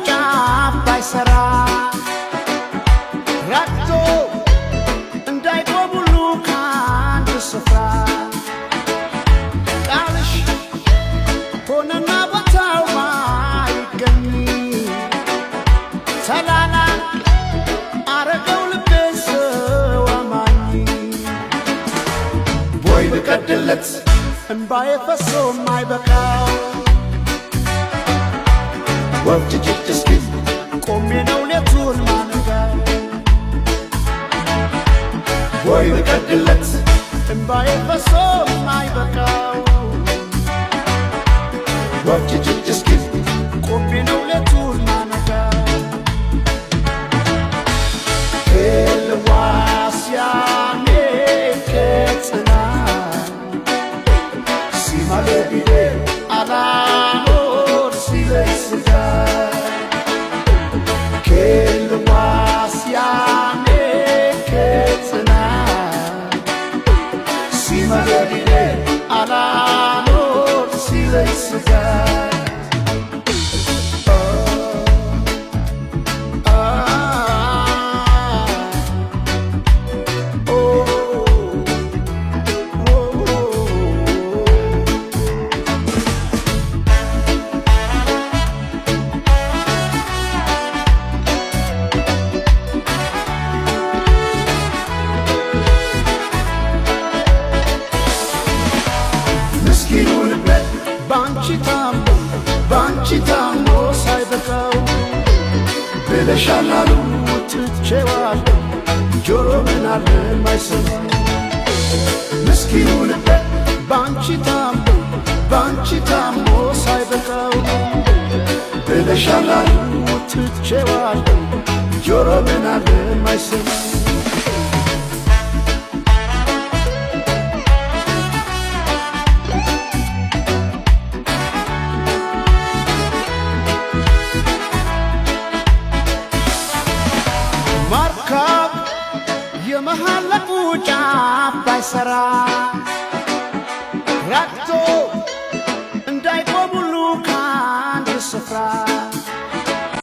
ጫፍ ባይሰራ ረግቶ እንዳይቆም ሁሉ ከአንድ ስፍራ ቃልሽ ሆነና ቦታው ባይገኝ ተላላ አረገው ልቤን ሰው አማኝ ቦይ ብቀድለት እንባዬ ፈሶ ማይበቃው ወፍት ጅትስኪ ቆሜ ነው ሌቱን ማነጋው ቦይ ብቀድለት እንባዬ ፈሶ ማይበቃው ወፍት ጅትስኪ ቆሜ ነው ሌቱን ማነጋው ኤልዋስያኔ ከጽና ሲማለቢዴ አላኖር ሲለስጋ ከልዋስያኔ ከጽና ሲማለቢዴ አላኖር ሲለስጋ ባንቺ ታሞ ሳይበቃው ብለሻላሉ ትቼዋለሁ ጆሮ ምናለ ማይሰማ ምስኪኑ ልቤ ባንቺ ታሞ ሳይበቃው ብለሻላሉ ትቼዋለሁ ጆሮ ምናለ ማይሰማ የመሃለቁ ጫፍ ባይሰራ